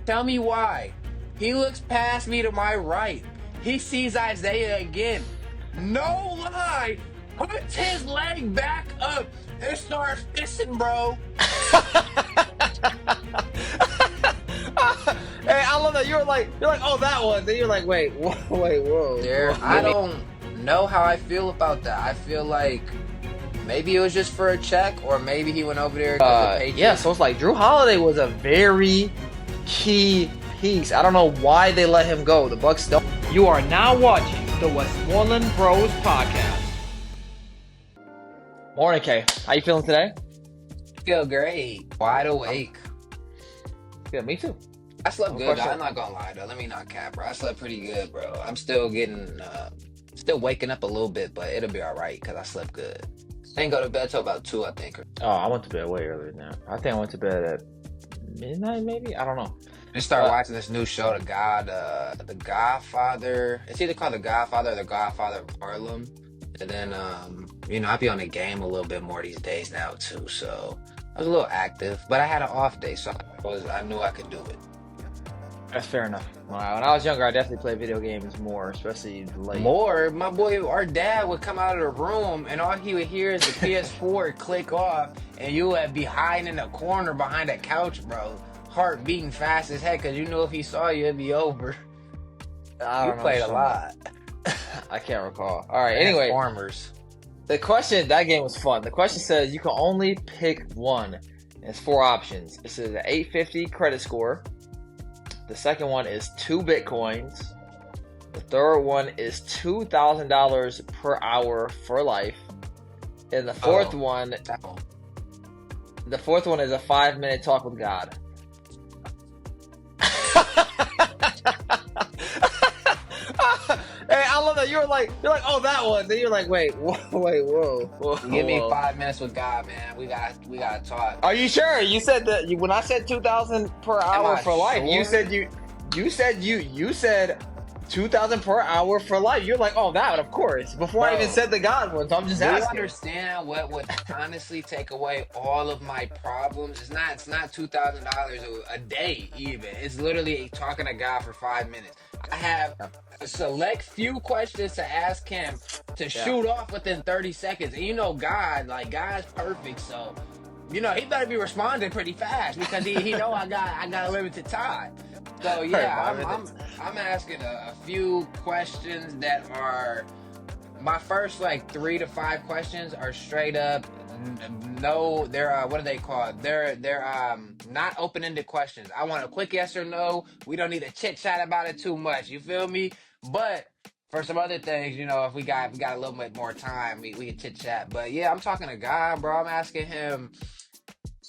Tell me why. He looks past me to my right. He sees Isaiah again. No lie. Puts his leg back up and starts fishing, bro. Hey, I love that you're like, oh, that one. Then you're like, wait, wait, whoa. I don't know how I feel about that. I feel like maybe it was just for a check, or maybe he went over there because the Patriots. Yeah, so it's like Drew Holiday was a very key piece. I don't know why they let him go. The Bucks don't. You are now watching the Westmoreland Bros podcast. Morning, Kay. How you feeling today? Feel great. Wide awake. Yeah, me too. I slept good. I'm not gonna lie though. Let me not cap, bro. I slept pretty good, bro. I'm still getting, still waking up a little bit, but it'll be all right because I slept good. I didn't go to bed till about 2, I think. Oh, I went to bed way earlier than that. I think I went to bed at midnight, maybe. I don't know. Just started watching this new show, The Godfather. It's either called The Godfather or The Godfather of Harlem. And then, I be on the game a little bit more these days now too. So I was a little active, but I had an off day, so I knew I could do it. That's fair enough. When I was younger, I definitely played video games more, especially late. More? My boy, our dad would come out of the room, and all he would hear is the PS4 click off, and you would be hiding in a corner behind a couch, bro. Heart beating fast as heck, because you knew if he saw you, it'd be over. You played a lot. I can't recall. All right, anyway. Farmers. The question, that game was fun. The question says you can only pick one. It's 4 options. It says an 850 credit score. The second one is 2 Bitcoins. The third one is $2,000 per hour for life. And the fourth one is a 5-minute talk with God. Hey, I love that you're like, oh, that one. Then you're like, wait, whoa. Give me 5 minutes with God, man. We gotta talk. Are you sure? You said that when I said 2,000 per hour for life, you said you said 2,000 per hour for life. You're like, oh, that, of course. Before I even said the God one, so I'm just asking. You understand what would honestly take away all of my problems? It's not $2,000 a day even. It's literally talking to God for 5 minutes. I have a select few questions to ask him to shoot off within 30 seconds. And God's perfect, so he better be responding pretty fast because he know I got a limited time. So yeah, I'm asking a few questions that are my first 3 to 5 questions are straight up. No, they're what are they called? They're not open-ended questions. I want a quick yes or no. We don't need to chit chat about it too much. You feel me? But for some other things, if we got a little bit more time, we can chit chat. But yeah, I'm talking to God, bro. I'm asking him.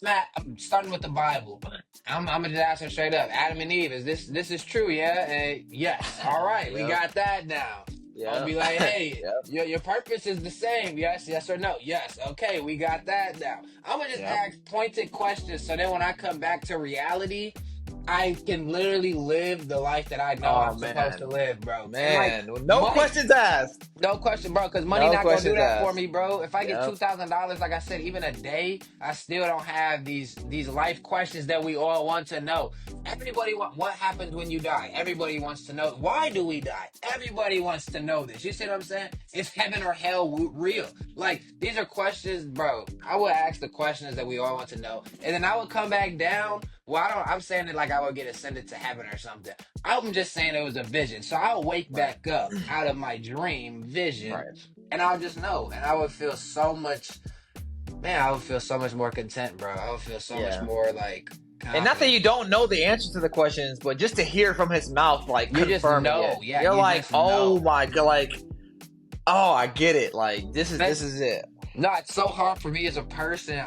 Matt, I'm starting with the Bible. I'm gonna just ask him straight up. Adam and Eve, is this is true? Yeah. Yes. All right, we got that now. I'll be like, hey, your purpose is the same. Yes or no? Yes. Okay, we got that now. I'm going to just ask pointed questions so then when I come back to reality, I can literally live the life that I know I'm supposed to live, bro. Man, no questions asked. No question, bro, because money not going to do that for me, bro. If I get $2,000, like I said, even a day, I still don't have these life questions that we all want to know. Everybody what happens when you die? Everybody wants to know. Why do we die? Everybody wants to know this. You see what I'm saying? Is heaven or hell real? These are questions, bro. I would ask the questions that we all want to know. And then I would come back down. Well, I'm saying it like I would get ascended to heaven or something. I'm just saying it was a vision. So I'll wake back up out of my dream vision, and I'll just know. And I would feel so much, more content, bro. I would feel so much more confident. And not that you don't know the answer to the questions, but just to hear from his mouth, you just know. Yeah, you're like, oh my God, oh, I get it. This is it. No, it's so hard for me as a person.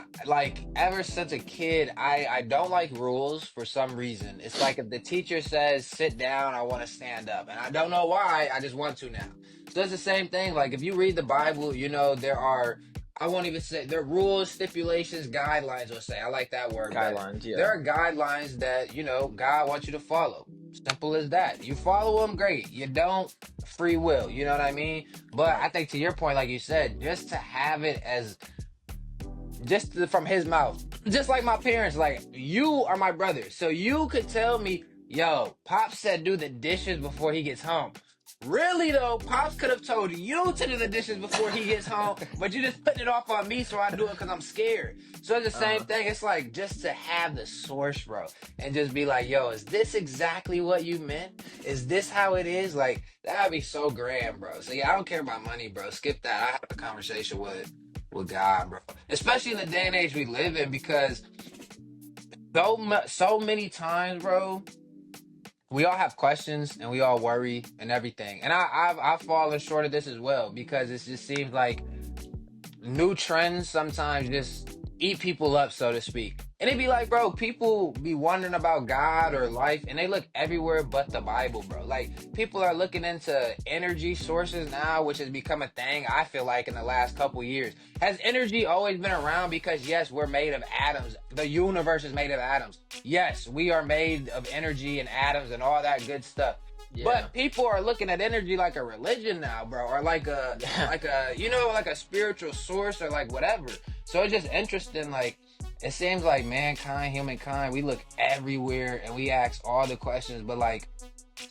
Ever since a kid, I don't like rules for some reason. It's like if the teacher says, sit down, I want to stand up. And I don't know why, I just want to now. So it's the same thing. If you read the Bible, there are, I won't even say, there are rules, stipulations, guidelines, we'll say. I like that word. Guidelines, yeah. There are guidelines that, God wants you to follow. Simple as that. You follow them, great. You don't, free will. You know what I mean? But I think to your point, like you said, just to have it as from his mouth, just like my parents, you are my brother. So you could tell me Yo, Pops said do the dishes before he gets home. Really though, Pops could have told you to do the dishes before he gets home, but you just putting it off on me, so I do it because I'm scared. So it's the same thing. It's like just to have the source, bro, and just be like, yo, is this exactly what you meant? Is this how it is? Like that'd be so grand, bro. So yeah, I don't care about money, bro. Skip that. I have a conversation with God, bro. Especially in the day and age we live in, because so many times, bro, we all have questions and we all worry and everything. And I've fallen short of this as well, because it just seems like new trends sometimes just eat people up, so to speak. And it be like, bro, people be wondering about God or life, and they look everywhere but the Bible, bro. Like, people are looking into energy sources now, which has become a thing, I feel like, in the last couple years. Has energy always been around? Because, yes, we're made of atoms. The universe is made of atoms. Yes, we are made of energy and atoms and all that good stuff. Yeah. But people are looking at energy like a religion now, bro, or like a like a spiritual source, or like whatever. So it's just interesting. Like, it seems like humankind, we look everywhere and we ask all the questions, but like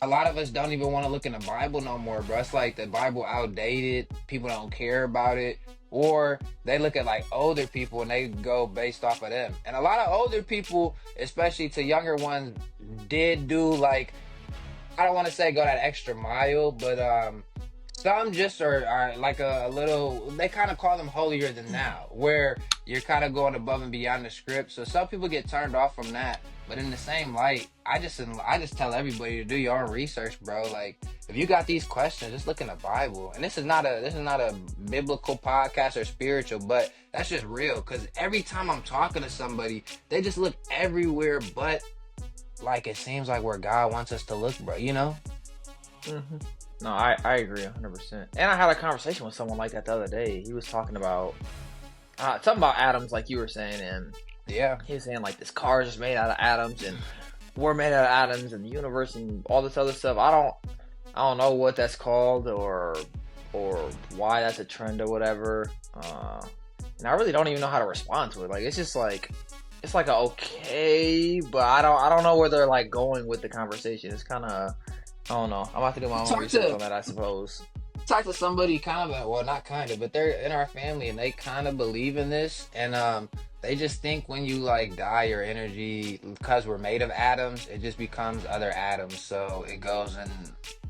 a lot of us don't even want to look in the Bible no more, bro. It's like the Bible outdated. People don't care about it, or they look at like older people and they go based off of them. And a lot of older people, especially to younger ones, did do like, I don't want to say go that extra mile, but some just are like a little, they kind of call them holier than thou, where you're kind of going above and beyond the script. So some people get turned off from that. But in the same light, I just tell everybody to do your own research, bro. Like, if you got these questions, just look in the Bible. And this is not a biblical podcast or spiritual, but that's just real. Because every time I'm talking to somebody, they just look everywhere but, like, it seems like where God wants us to look, bro, you know? Mm-hmm. No, I agree 100%. And I had a conversation with someone like that the other day. He was talking about something about atoms, like you were saying, and yeah, he was saying like this car is just made out of atoms, and we're made out of atoms, and the universe and all this other stuff. I don't know what that's called or why that's a trend or whatever. And I really don't even know how to respond to it. Like, it's just like, it's like a okay, but I don't know where they're like going with the conversation. It's kind of, I don't know. I'm about to do my own research on that, I suppose. Talk to somebody kind of, well, not kind of, but they're in our family and they kind of believe in this, and they just think when you like die, your energy, because we're made of atoms, it just becomes other atoms. So it goes in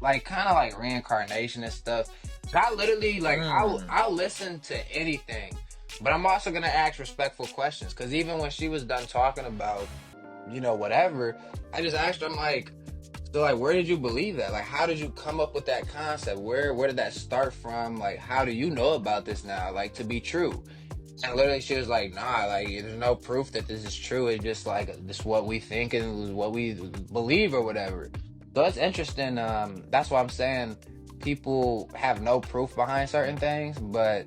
like kind of like reincarnation and stuff. So I literally like I'll listen to anything, but I'm also gonna ask respectful questions, because even when she was done talking about, you know, whatever, I just asked her, I'm like, so like, where did you believe that? Like, how did you come up with that concept? Where did that start from? Like, how do you know about this now, like, to be true? And literally she was like, nah, like, there's no proof that this is true. It's just like, this is what we think and what we believe or whatever. So it's interesting. That's why I'm saying people have no proof behind certain things, but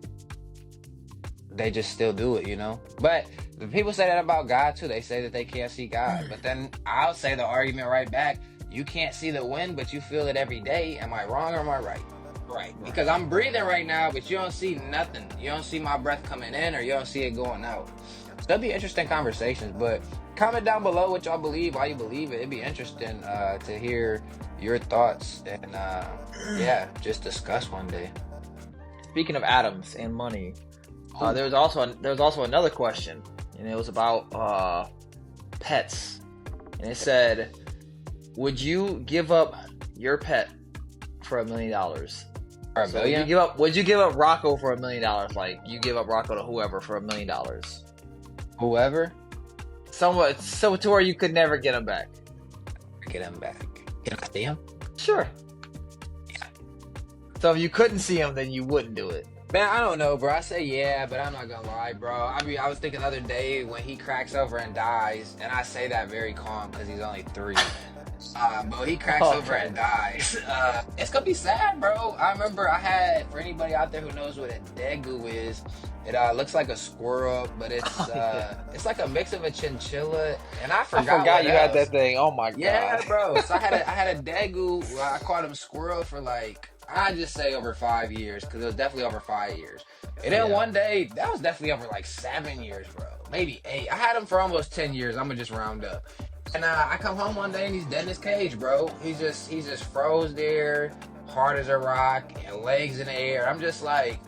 they just still do it, you know? But the people say that about God too. They say that they can't see God. But then I'll say the argument right back. You can't see the wind, but you feel it every day. Am I wrong or am I right? Right. Because I'm breathing right now, but you don't see nothing. You don't see my breath coming in, or you don't see it going out. So that'd be interesting conversations. But comment down below what y'all believe, why you believe it. It'd be interesting to hear your thoughts and yeah, just discuss one day. Speaking of atoms and money, there was also another question, and it was about pets, and it said, would you give up your pet for $1 million? For $1 million? Would you give up Rocco for $1 million? Like, you give up Rocco to whoever for $1 million? Whoever? So to where you could never get him back. Get him back. Can I see him? Sure. Yeah. So if you couldn't see him, then you wouldn't do it. Man, I don't know, bro. I say yeah, but I'm not gonna lie, bro. I mean, I was thinking the other day when he cracks over and dies, and I say that very calm because he's only 3. But he cracks over and dies. It's gonna be sad, bro. I remember for anybody out there who knows what a degu is, it looks like a squirrel, but it's it's like a mix of a chinchilla, and I forgot you had that thing. Oh my god. Yeah, bro. So I had a degu. I called him squirrel for like, I just say over 5 years, because it was definitely over 5 years. And then one day, that was definitely over like 7 years, bro. Maybe 8. I had him for almost 10 years. I'm gonna just round up. And I come home one day and he's dead in his cage, bro. He's just froze there, hard as a rock, and legs in the air. I'm just like,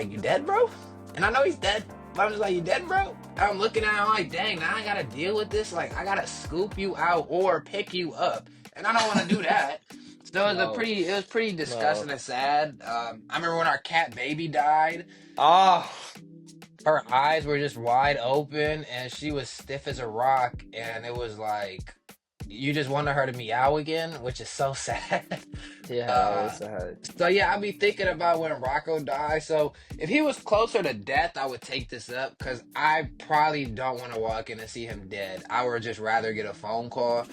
you dead, bro? And I know he's dead. But I'm just like, you dead, bro? And I'm looking at him like, dang, now I gotta deal with this. Like, I gotta scoop you out or pick you up, and I don't want to do that. So No, it was pretty no. disgusting and sad. I remember when our cat baby died. Ah, Her eyes were just wide open and she was stiff as a rock, and it was like you just wanted her to meow again, which is so sad. yeah, uh it's sad. so yeah, I'll be thinking about when Rocco died. So if he was closer to death, I would take this up because I probably don't want to walk in and see him dead. I would just rather get a phone call.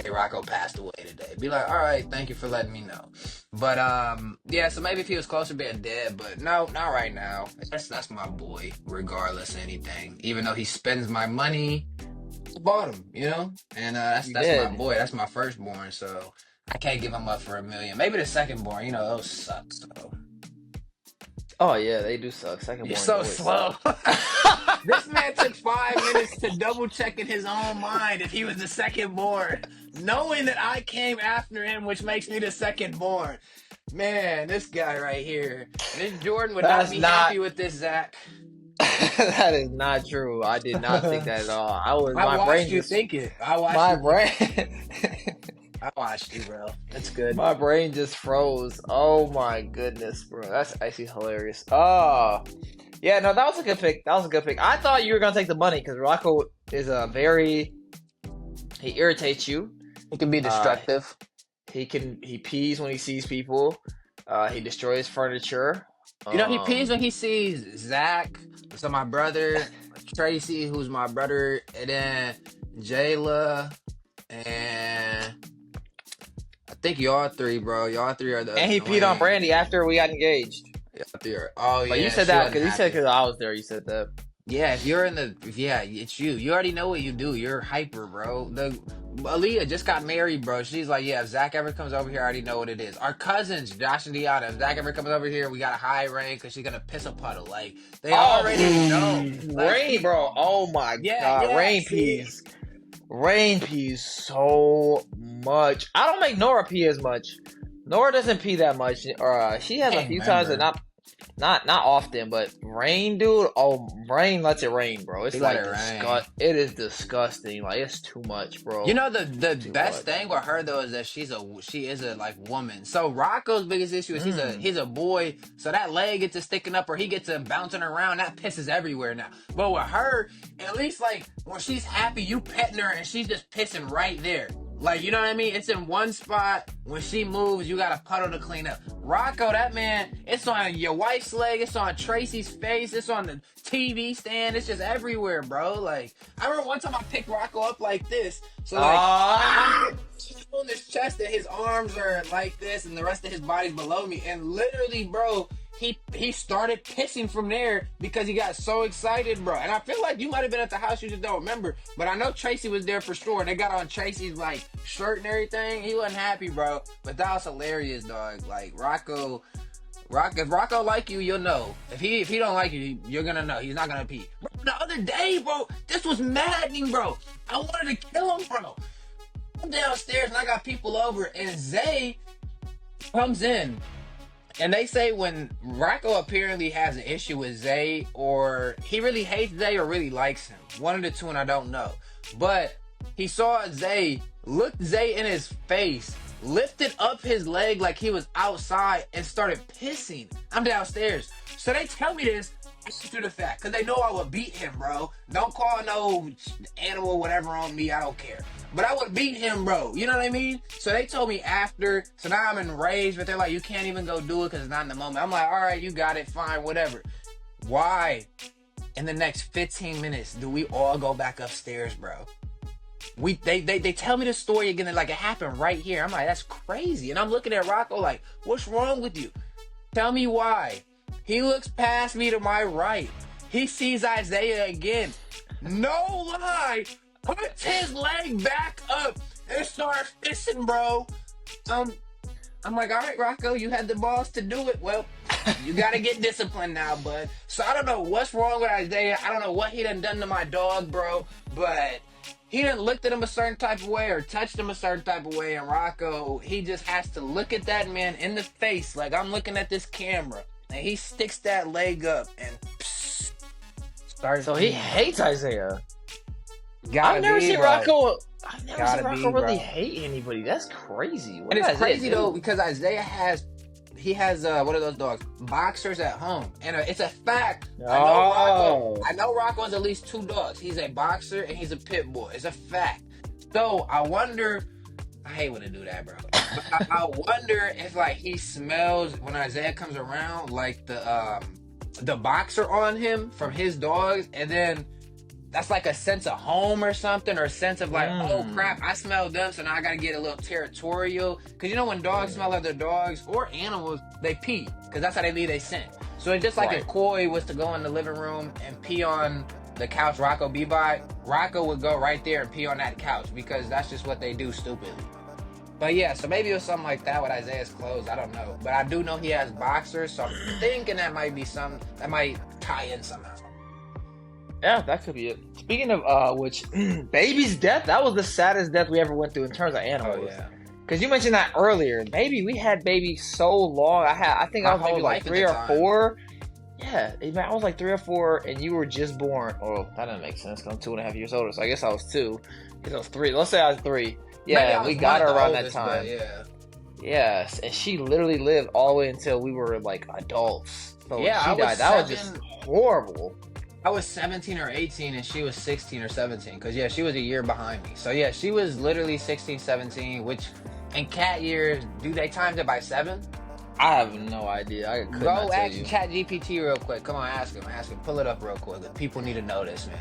Hey, Rocco passed away today. Be like, all right, thank you for letting me know. But yeah. So maybe if he was closer to being dead, but no, not right now. That's my boy, regardless of anything. Even though he spends my money, I bought him, you know. And You that's my did. boy. That's my firstborn. So I can't give him up for $1 million. Maybe the secondborn. You know, those suck. So Oh yeah, they do suck. Second you're borns so always slow. suck. This man took 5 minutes to double check in his own mind if he was the second born, knowing that I came after him, which makes me the second born. Man, this guy right here. Miss Jordan would not That's be not. happy with this, Zach. That is not true. I did not think that at all. I was I my watched brain you just think it. I watched my you think it. brain I watched you, bro. That's good. my brain just froze. Oh my goodness, bro. That's actually hilarious. Oh. Yeah, no, that was a good pick. That was a good pick. I thought you were gonna take the money because Rocco is a very he irritates you. It can be Uh destructive. he pees when he sees people. He destroys furniture. You know, he pees Um when he sees Zach, so my brother, Tracy, who's my brother, and then Jayla, and I think y'all three, bro. Y'all three are and he the peed on lane. Brandy after we got engaged. Y'all three are. Oh But you yeah, said she that wasn't because you said happy. because I was there. You said that. Yeah, if you're in the, yeah, it's you. You already know what you do. You're hyper, bro. The Aaliyah just got married, bro. She's like, yeah, if Zach ever comes over here, I already know what it is. Our cousins, Josh and Deanna, if Zach ever comes over here, we got a high rain because she's gonna piss a puddle. Like they Oh, already know. Like, Rain, bro. Oh my yeah, god, yeah. Rain See, pees. Rain pees so much. I don't make Nora pee as much. Nora doesn't pee that much. Or she has a can't few times, and remember. not often. But Rain, dude. Oh, Rain lets it rain, bro. It's He let like it rain. It is disgusting. Like it's too much, You bro. know the Too best much. thing with her though is that she is a like woman. So Rocco's biggest issue is Mm. he's a boy, so that leg gets to sticking up or he gets to bouncing around. That pisses everywhere now. But with her, at least like when she's happy, you petting her and she's just pissing right there. Like you know what I mean? It's in one spot. When she moves, you got a puddle to clean up. Rocco, that man, it's on your wife's leg, it's on Tracy's face, it's on the TV stand, it's just everywhere, bro. Like I remember one time I picked Rocco up like this. So like Ah. I'm on his chest and his arms are like this and the rest of his body's below me. And literally, bro, he started pissing from there because he got so excited, bro. And I feel like you might have been at the house, you just don't remember. But I know Tracy was there for sure. They got on Tracy's like shirt and everything. He wasn't happy, bro. But that was hilarious, dog. Like if Rocco like you, you'll know. If he don't like you, you're gonna know. He's not gonna pee. Bro, the other day, bro, this was maddening, bro. I wanted to kill him, bro. I'm downstairs and I got people over, and Zay comes in. And they say when Rocco apparently has an issue with Zay, or he really hates Zay or really likes him. One of the two, and I don't know. But he saw Zay, looked Zay in his face, lifted up his leg like he was outside, and started pissing. I'm downstairs. So they tell me this after the fact, because they know I would beat him, bro. Don't call no animal whatever on me, I don't care. But I would beat him, bro. You know what I mean? So they told me after. So now I'm enraged, but they're like, you can't even go do it because it's not in the moment. I'm like, all right, you got it, fine, whatever. Why, in the next 15 minutes, do we all go back upstairs, bro? They tell me the story again, like it happened right here. I'm like, that's crazy. And I'm looking at Rocco like, what's wrong with you? Tell me why. He looks past me to my right. He sees Isaiah again. No lie. Puts his leg back up and starts pissing, bro. I'm like, all right, Rocco, you had the balls to do it. Well, You gotta get disciplined now, bud. So I don't know what's wrong with Isaiah. I don't know what he done to my dog, bro. But he done looked at him a certain type of way or touched him a certain type of way. And Rocco, he just has to look at that man in the face, like I'm looking at this camera, and he sticks that leg up and starts. So he hates Isaiah. Gotta I've never be, seen bro. Rocco. I've never Gotta seen be, Rocco really bro. hate anybody. That's crazy. What And does it's Isaiah crazy do? though because Isaiah has what are those dogs? Boxers at home, and it's a fact. Oh. I know Rocco has at least 2 dogs. He's a boxer and he's a pit bull. It's a fact. So I wonder. I hate when they do that, bro. But I wonder if like he smells when Isaiah comes around, like the boxer on him from his dogs, and then that's like a sense of home or something, or a sense of like, oh crap, I smell them, so now I gotta get a little territorial. Cause you know when dogs smell other dogs or animals, they pee, cause that's how they leave their scent. So it's just like if Koi was to go in the living room and pee on the couch Rocco be by, Rocco would go right there and pee on that couch because that's just what they do stupidly. But yeah, so maybe it was something like that with Isaiah's clothes. I don't know, but I do know he has boxers, so I'm thinking that might be something that might tie in somehow. Yeah, that could be it. Speaking of which, Baby's death, that was the saddest death we ever went through in terms of animals. Oh yeah. Because you mentioned that earlier. Baby, we had Baby so long. I think I was maybe like 3 or 4. Yeah, I was like 3 or 4, and you were just born. Oh, that doesn't make sense because I'm 2.5 years older, so I guess I was 2. Because I was 3. Let's say I was 3. Yeah, we got her around that time. Yeah. Yes, and she literally lived all the way until we were like adults. So Yeah, when she died. That was just horrible. I was 17 or 18 and she was 16 or 17 because yeah, she was a year behind me. So yeah, she was literally 16, 17, which in cat years, do they times it by 7? I have no idea. I could Go not tell ask you. Chat GPT real quick. Come on, ask him. Pull it up real quick. People need to know this, man.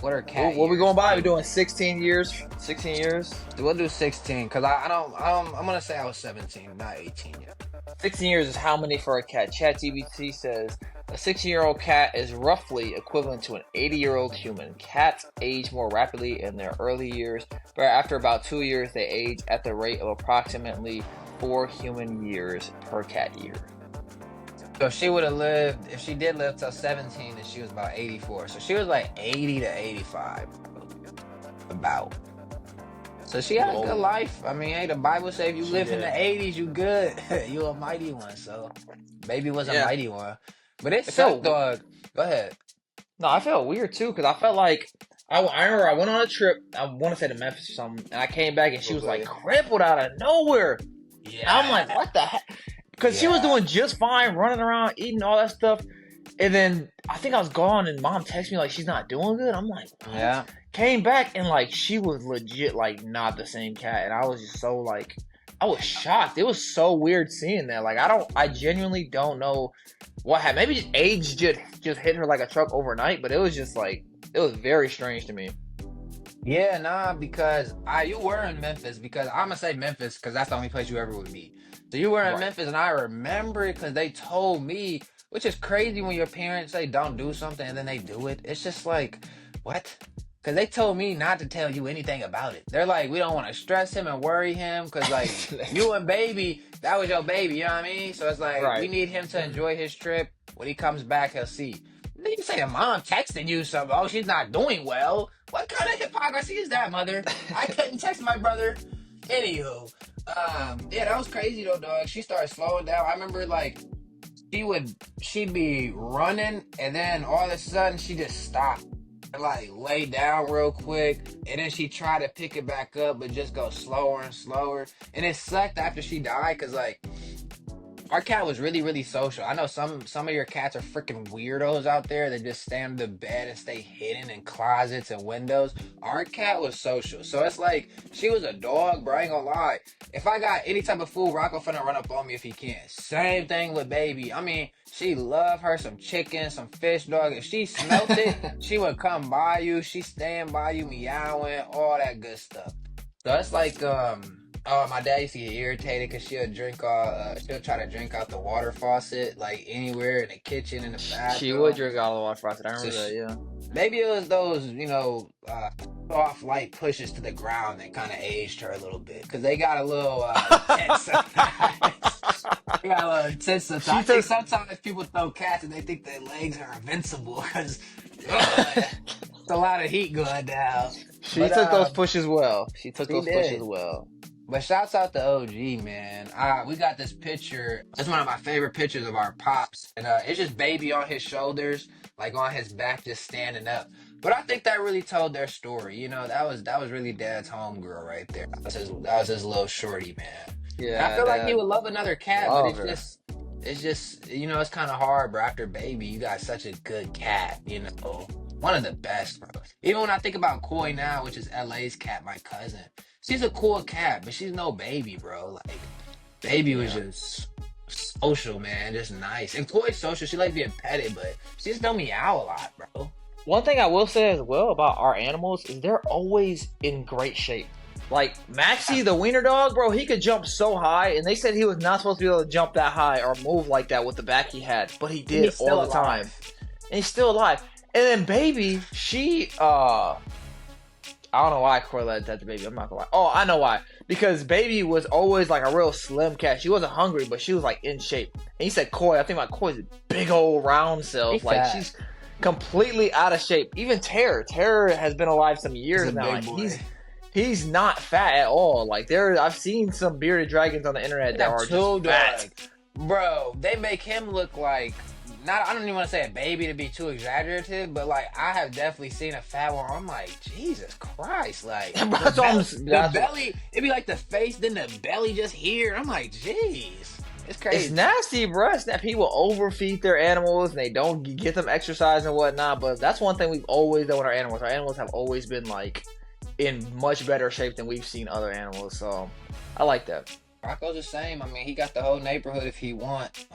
What are cat What we years? going by? We doing 16 years? 16 years? We'll do 16 because I'm gonna say I was 17, not 18 yet. 16 years is how many for a cat? ChatGPT says a 16-year-old cat is roughly equivalent to an 80-year-old human. Cats age more rapidly in their early years, but after about 2 years, they age at the rate of approximately 4 human years per cat year. So if she would have lived, if she did live till 17, then she was about 84. So she was like 80 to 85, about. So she had a good life. I mean, hey, the Bible says if you live in the 80s, you good. You a mighty one. So Baby was a mighty one. But it sucked, dog. Go ahead. No, I felt weird too because I felt like I remember I went on a trip. I want to say to Memphis or something, and I came back and she was like crippled out of nowhere. Yeah. I'm like, what the heck? Because she was doing just fine, running around, eating all that stuff. And then I think I was gone, and Mom texted me like she's not doing good. I'm like, what? Yeah. Came back and like she was legit like not the same cat, and I was just so like I was shocked. It was so weird seeing that. Like I genuinely don't know what happened. Maybe just age just hit her like a truck overnight, but it was just like it was very strange to me. Yeah, nah, because you were in Memphis because I'm gonna say Memphis because that's the only place you ever would be. So you were in Memphis, and I remember it because they told me, which is crazy when your parents say don't do something and then they do it. It's just like, what? Because they told me not to tell you anything about it. They're like, we don't want to stress him and worry him because like you and Baby, that was your baby, you know what I mean? So it's like we need him to enjoy his trip. When he comes back, he'll see. Then you say a mom texting you something, oh, she's not doing well. What kind of hypocrisy is that, mother? I couldn't text my brother. Anywho, yeah, that was crazy though, dog. She started slowing down. I remember like she'd be running and then all of a sudden she just stopped and like lay down real quick and then she tried to pick it back up but just go slower and slower. And it sucked after she died because like our cat was really, really social. I know some of your cats are freaking weirdos out there that just stay under the bed and stay hidden in closets and windows. Our cat was social. So it's like, she was a dog, bro. I ain't gonna lie. If I got any type of food, Rocco finna run up on me if he can. Same thing with Baby. I mean, she loved her some chicken, some fish, dog. If she smelt it, she would come by you. She stand by you, meowing, all that good stuff. So it's like, my dad used to get irritated because she'll try to drink out the water faucet, like anywhere in the kitchen, in the bathroom. She would drink out of the water faucet. I remember that, yeah. Maybe it was those, soft light pushes to the ground that kind of aged her a little bit because they got a little tense. got a little tits. I She think took sometimes people throw cats and they think their legs are invincible because it's a lot of heat going down. she But took those pushes well. She took she those pushes did. well. But shouts out to OG, man. We got this picture. It's one of my favorite pictures of our pops. And it's just baby on his shoulders, like on his back, just standing up. But I think that really told their story. You know, that was really Dad's homegirl right there. That was his little shorty, man. And I Yeah, feel like he that would love another cat, but love her. it's just, you know, it's kind of hard, bro. After baby, you got such a good cat, you know. One of the best, bro. Even when I think about Koi now, which is LA's cat, my cousin. She's a cool cat, but she's no baby, bro. Like, baby was Yeah. just social, man. Just nice. And Koi's social. She like being petted, but she just don't meow a lot, bro. One thing I will say as well about our animals is they're always in great shape. Like Maxie, the wiener dog, bro, he could jump so high, and they said he was not supposed to be able to jump that high or move like that with the back he had, but he did He's still all the time. alive. And he's still alive. And then baby, she I don't know why I correlated that to baby. I'm not gonna lie. Oh, I know why. Because baby was always like a real slim cat. She wasn't hungry, but she was like in shape. And he said Koi. I think about Koi's big old round self. He's Like fat. she's completely out of shape. Even Terror. Terror has been alive some years He's a now. big And boy. he's not fat at all. Like I've seen some bearded dragons on the internet that are just fat. Bro, they make him look like I don't even want to say a baby to be too exaggerative, but like I have definitely seen a fat one. I'm like, Jesus Christ, like That's what I'm- the belly, it'd be like the face, then the belly just here. I'm like, jeez, it's crazy. It's nasty, bro. It's that people overfeed their animals and they don't get them exercise and whatnot. But that's one thing we've always done with our animals. Our animals have always been like in much better shape than we've seen other animals. So I like that. Rocco's the same. I mean, he got the whole neighborhood if he want.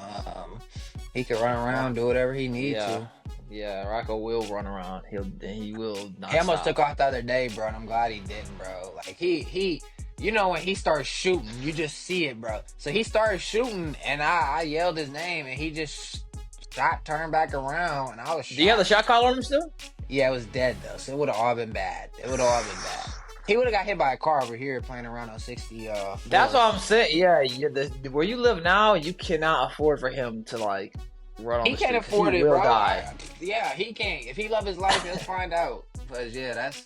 He can run around, do whatever he needs to. Yeah, Rocco will run around. He will not He almost stop. took off the other day, bro, and I'm glad he didn't, bro. Like he you know when he starts shooting, you just see it, bro. So he started shooting and I yelled his name and he just shot, turned back around, and I was shocked. Do you have the shot collar on him still? Yeah, it was dead though, so it would have all been bad. It would have all been bad. He would have got hit by a car over here playing around on 60. That's what I'm saying. Yeah, where you live now, you cannot afford for him to like run on He the can't street 'cause afford he it, will bro. die. Yeah, he can't. If he love his life, let's find out. But yeah, that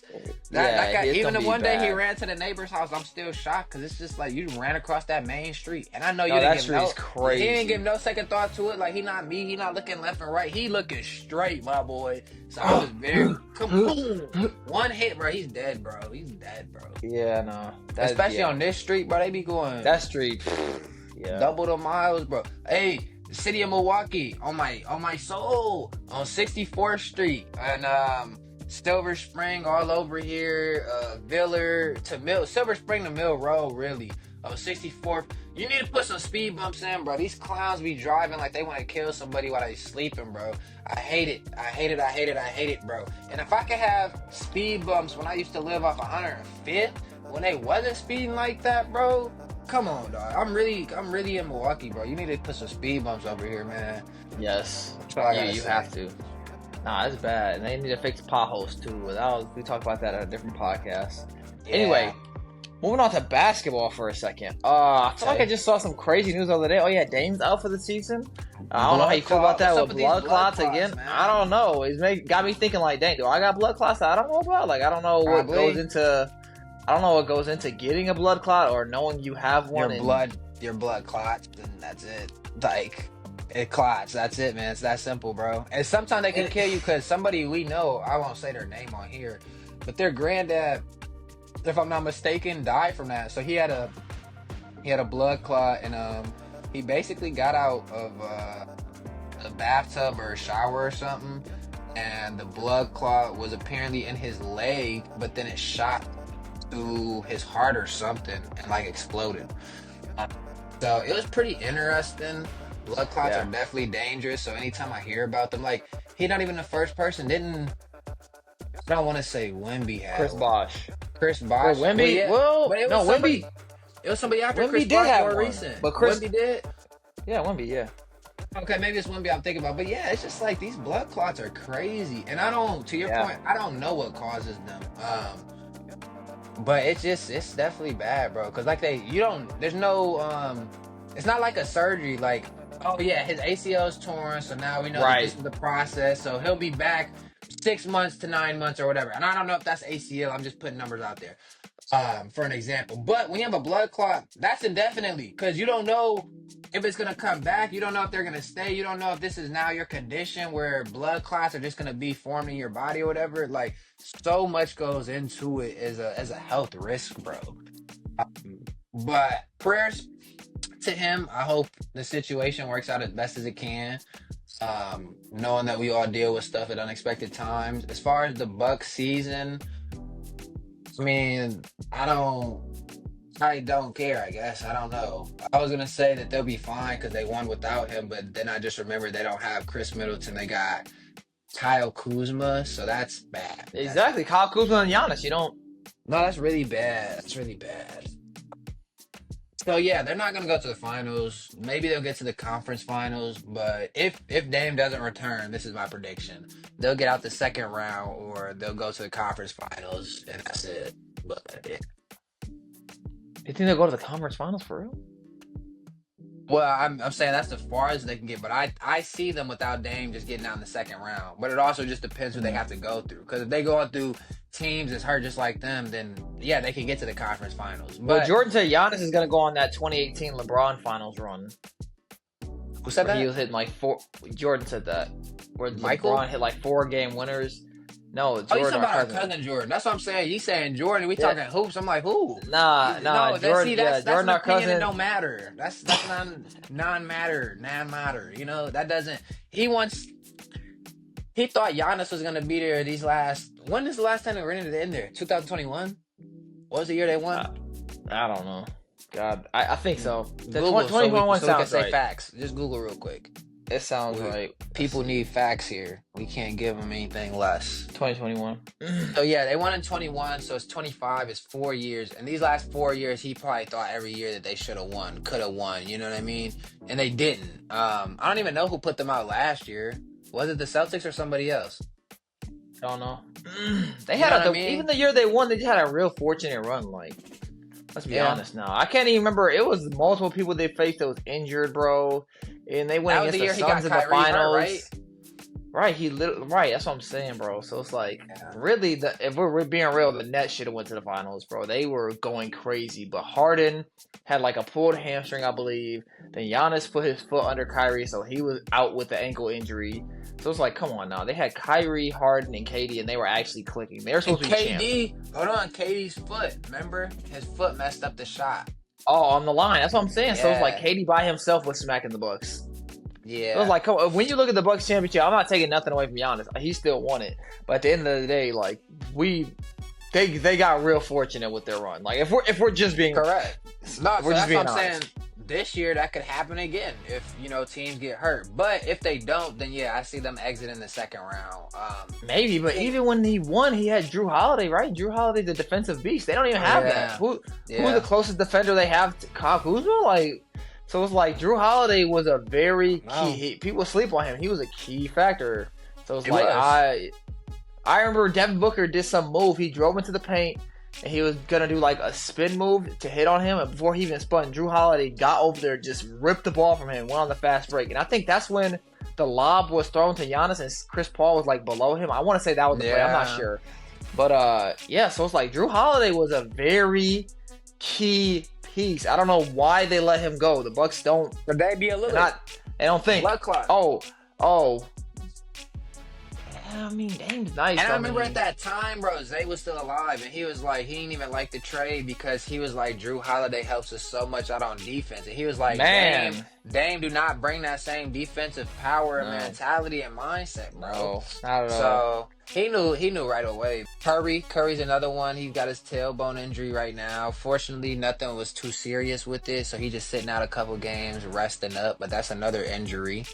Yeah, guy, it's even gonna the be one day he bad. ran to the neighbor's house, I'm still shocked because it's just like you ran across that main street, and I know you No, didn't that give no. street's crazy. He didn't give no second thought to it. Like he not me. He not looking left and right. He looking straight, my boy. So I was very kaboom. One hit, bro. He's dead, bro. He's dead, bro. Yeah, no. Especially on this street, bro. They be going that street. Yeah. double the miles, bro. Hey, the city of Milwaukee on my soul on 64th Street and Silver Spring all over here, Viller to Mill, Silver Spring to Mill Road, really. 64th. You need to put some speed bumps in, bro. These clowns be driving like they want to kill somebody while they sleeping, bro. I hate it. I hate it. I hate it. I hate it, bro. And if I could have speed bumps when I used to live off 105th, when they wasn't speeding like that, bro. Come on, dog. I'm really in Milwaukee, bro. You need to put some speed bumps over here, man. Yes. That's all I gotta You say. have to. Nah, it's bad. And they need to fix potholes too. We talked about that at a different podcast. Yeah. Anyway, moving on to basketball for a second. I feel like I just saw some crazy news the other day. Oh yeah, Dame's out for the season. I don't know how you feel about that What's up with with these blood blood clots clots, again. man? I don't know. Got me thinking like, dang, do I got blood clots that I don't know about? Like, I don't know what Probably. goes into. I don't know what goes into getting a blood clot or knowing you have one. Your blood clots, and that's it. Like, it clots. That's it, man. It's that simple, bro. And sometimes they can kill you because somebody we know, I won't say their name on here, but their granddad, if I'm not mistaken, died from that. So he had a blood clot, and he basically got out of a bathtub or a shower or something, and the blood clot was apparently in his leg, but then it shot through his heart or something and like exploded. So it was pretty interesting. Blood clots are definitely dangerous. So anytime I hear about them, like he's not even the first person. I don't want to say Wemby had Chris one. Bosh. Chris Bosh. Well, Wemby. But it was somebody. It was somebody after Wemby Chris did Bosh have more one, recent. but Chris- Wemby did. Yeah, Wemby. Yeah. Okay, maybe it's Wemby I'm thinking about, but yeah, it's just like these blood clots are crazy, and to your point, I don't know what causes them. But it's definitely bad, bro. Cause like there's no, it's not like a surgery. Like, oh yeah, his ACL is torn, so now we know that Right. this is the process. So he'll be back 6 months to 9 months or whatever. And I don't know if that's ACL. I'm just putting numbers out there for an example. But when you have a blood clot, that's indefinitely because you don't know if it's gonna come back. You don't know if they're gonna stay. You don't know if this is now your condition where blood clots are just gonna be formed in your body or whatever. Like so much goes into it as a health risk, bro. But prayers to him. I hope the situation works out as best as it can. Knowing that we all deal with stuff at unexpected times. As far as the Bucks season, I mean, I don't care. I guess I don't know. I was gonna say that they'll be fine because they won without him, but then I just remembered they don't have Chris Middleton. They got Kyle Kuzma, so that's bad. Exactly. Kyle Kuzma and Giannis. You don't. No, that's really bad. That's really bad. So yeah, they're not gonna go to the finals. Maybe they'll get to the conference finals, but if Dame doesn't return, this is my prediction. They'll get out the second round or they'll go to the conference finals and that's it. But yeah. You think they'll go to the conference finals for real? Well, I'm saying that's as far as they can get, but I see them without Dame just getting out in the second round. But it also just depends who they have to go through. Because if they go through teams that's hurt just like them, then yeah, they can get to the conference finals. But Jordan said Giannis is going to go on that 2018 LeBron finals run. Who said that? He was hitting like 4. Jordan said that. Where Michael? LeBron hit like 4-game winners. No, Jordan. Oh, you talking about our cousin Jordan? That's what I'm saying. You saying Jordan? We talking hoops? I'm like, who? Nah, No, Jordan. that's Jordan, an our opinion cousin. that don't matter. That's non-matter. You know that doesn't. He thought Giannis was gonna be there these last. When is the last time they were in there? 2021. What was the year they won? I don't know. God, I think so. The Google 2021 so we can sounds say right. facts. Just Google real quick. It sounds right. People need facts here. We can't give them anything less. 2021. So yeah, they won in 21, so it's 25, it's 4 years. And these last 4 years, he probably thought every year that they should have won, could have won, you know what I mean? And they didn't. I don't even know who put them out last year. Was it the Celtics or somebody else? I don't know. They had even the year they won, they had a real fortunate run. Like, let's be honest now. I can't even remember. It was multiple people they faced that was injured, bro. And they went against the Suns in the finals. Right? Right. That's what I'm saying, bro. So it's like, really, if we're being real, the Nets should have went to the finals, bro. They were going crazy, but Harden had like a pulled hamstring, I believe. Then Giannis put his foot under Kyrie, so he was out with the ankle injury. So it's like, come on now. They had Kyrie, Harden, and KD, and they were actually clicking. They were supposed to be champions. Hold on, KD's foot. Remember, his foot messed up the shot. Oh, on the line. That's what I'm saying. Yeah. So it's like KD by himself was smacking the Bucks. Yeah. It was like, come on, when you look at the Bucks championship, I'm not taking nothing away from Giannis. He still won it. But at the end of the day, like they got real fortunate with their run. Like if we're just being correct. No, so that's what I'm saying. honest. This year that could happen again if teams get hurt. But if they don't, then yeah, I see them exit in the second round. Maybe, but even when he won, he had Drew Holiday, right? Drew Holiday, the defensive beast. They don't even have that. Who's the closest defender they have to Kyle Kuzma? Like, so it's like Drew Holiday was a very key. People sleep on him. He was a key factor. So it's like I remember Devin Booker did some move. He drove into the paint. And he was going to do like a spin move to hit on him. And before he even spun, Drew Holiday got over there, just ripped the ball from him, went on the fast break. And I think that's when the lob was thrown to Giannis and Chris Paul was like below him. I want to say that was the play. I'm not sure. But so it's like Drew Holiday was a very key piece. I don't know why they let him go. The Bucks don't. But they be a little. They don't think. Blood clot. Oh. I mean, Dame's nice. And I remember at that time, bro, Zay was still alive, and he was like, he didn't even like the trade because he was like, Drew Holiday helps us so much out on defense, and he was like, Dame do not bring that same defensive power and mentality and mindset, bro. No, not at all. So he knew right away. Curry's another one. He's got his tailbone injury right now. Fortunately, nothing was too serious with it, so he's just sitting out a couple games, resting up. But that's another injury.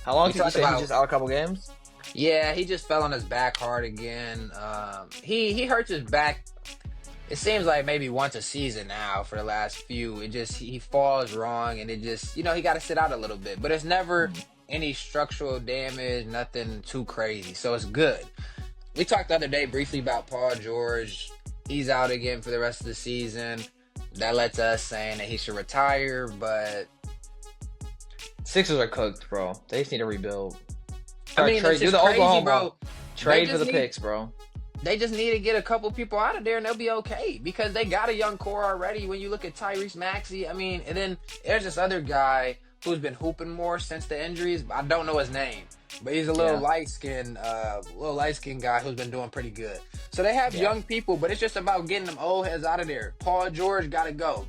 How long did you say he's just out a couple games? Yeah, he just fell on his back hard again. He hurts his back. It seems like maybe once a season now for the last few. He falls wrong and it just he got to sit out a little bit. But it's never any structural damage, nothing too crazy. So it's good. We talked the other day briefly about Paul George. He's out again for the rest of the season. that led to us saying that he should retire, but Sixers are cooked, bro. They just need to rebuild. I mean, Trade, it's do just the crazy, Oklahoma bro. trade They for the just need- picks, bro. They just need to get a couple people out of there and they'll be okay because they got a young core already. When you look at Tyrese Maxey, I mean, and then there's this other guy who's been hooping more since the injuries. I don't know his name, but he's a little light skinned guy who's been doing pretty good. So they have young people, but it's just about getting them old heads out of there. Paul George got to go.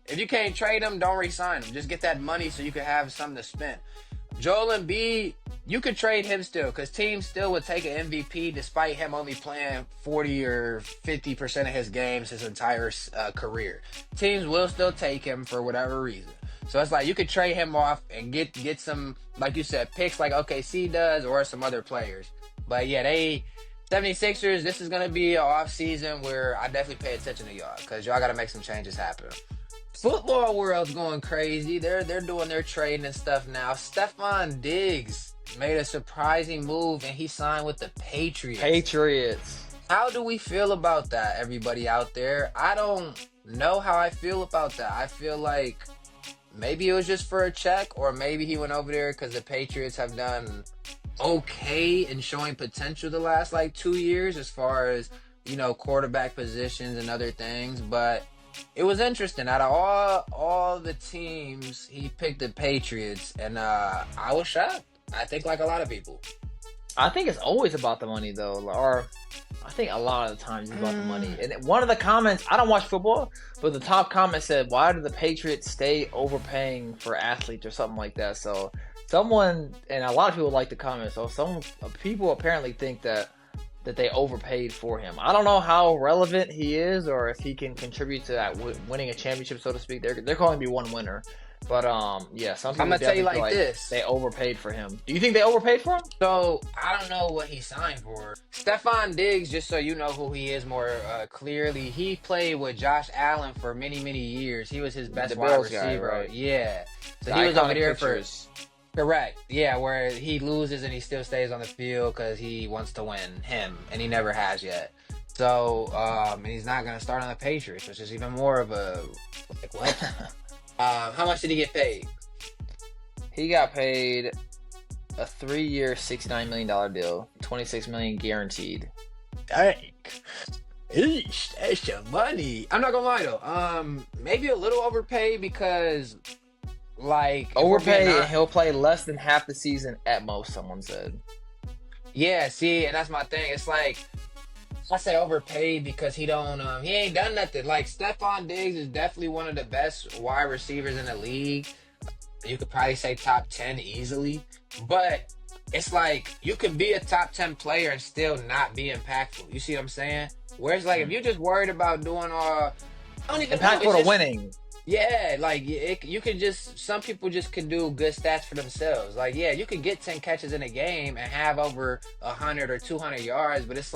If you can't trade him, don't re-sign him. Just get that money so you can have something to spend. Joel Embiid, you could trade him still because teams still would take an MVP despite him only playing 40 or 50% of his games his entire career. Teams will still take him for whatever reason. So it's like you could trade him off and get some, like you said, picks like OKC does or some other players. But yeah, 76ers, this is going to be an off season where I definitely pay attention to y'all because y'all got to make some changes happen. Football world's going crazy. They're doing their trading and stuff now. Stephon Diggs made a surprising move and he signed with the Patriots. How do we feel about that, everybody out there? I don't know how I feel about that. I feel like maybe it was just for a check, or maybe he went over there because the Patriots have done okay in showing potential the last 2 years as far as, quarterback positions and other things. But it was interesting. Out of all the teams, he picked the Patriots, and I was shocked. I think like a lot of people. I think it's always about the money, though. Or I think a lot of the times it's about the money. And one of the comments, I don't watch football, but the top comment said, why do the Patriots stay overpaying for athletes or something like that? So someone, and a lot of people like the comment, so some people apparently think that they overpaid for him. I don't know how relevant he is or if he can contribute to that winning a championship, so to speak. They're calling me one winner. But yeah, some people I'm gonna tell you like this: they overpaid for him. Do you think they overpaid for him? So I don't know what he signed for. Stephon Diggs, just so you know who he is more clearly, he played with Josh Allen for many years. He was his best wide receiver. Guy, right? Yeah. So the he was over there pictures. Correct. Yeah, where he loses and he still stays on the field because he wants to win him, and he never has yet. So, and he's not going to start on the Patriots, which is even more of a, what? How much did he get paid? He got paid a 3-year, $69 million deal, $26 million guaranteed. Dang. Eesh, that's some money. I'm not going to lie, though. Maybe a little overpaid because... overpay and he'll play less than half the season at most, someone said. Yeah, see, and that's my thing. It's like I say overpaid because he ain't done nothing. Stephon Diggs is definitely one of the best wide receivers in the league. You could probably say top 10 easily. But it's like you can be a top 10 player and still not be impactful. You see what I'm saying? Whereas if you're just worried about doing I don't even impactful to winning. Yeah, you can some people just can do good stats for themselves. You can get 10 catches in a game and have over 100 or 200 yards, but it's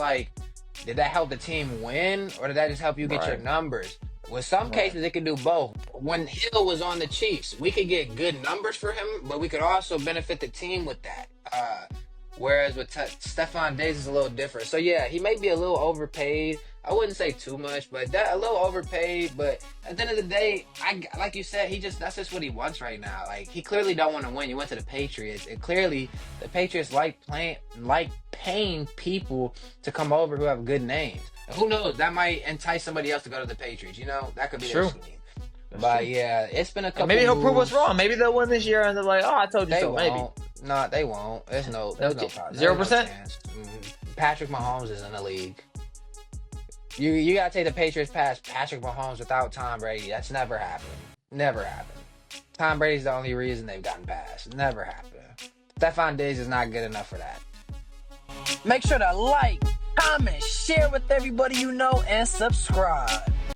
did that help the team win or did that just help you get your numbers? With some cases, it can do both. When Hill was on the Chiefs, we could get good numbers for him, but we could also benefit the team with that. Whereas with Stephon Diggs is a little different. So yeah, he may be a little overpaid. I wouldn't say too much, but a little overpaid. But at the end of the day, like you said, that's just what he wants right now. He clearly don't want to win. You went to the Patriots, and clearly the Patriots like paying people to come over who have good names. And who knows? That might entice somebody else to go to the Patriots. That could be their scheme. But yeah, it's been a couple. And maybe he'll prove us wrong. Maybe they'll win this year, and they're like, "Oh, I told you so." Maybe. No, they won't. There's no problem. 0%. Patrick Mahomes is in the league. You gotta take the Patriots past Patrick Mahomes without Tom Brady. That's never happened. Never happened. Tom Brady's the only reason they've gotten past. Never happened. Stephon Diggs is not good enough for that. Make sure to like, comment, share with everybody you know, and subscribe.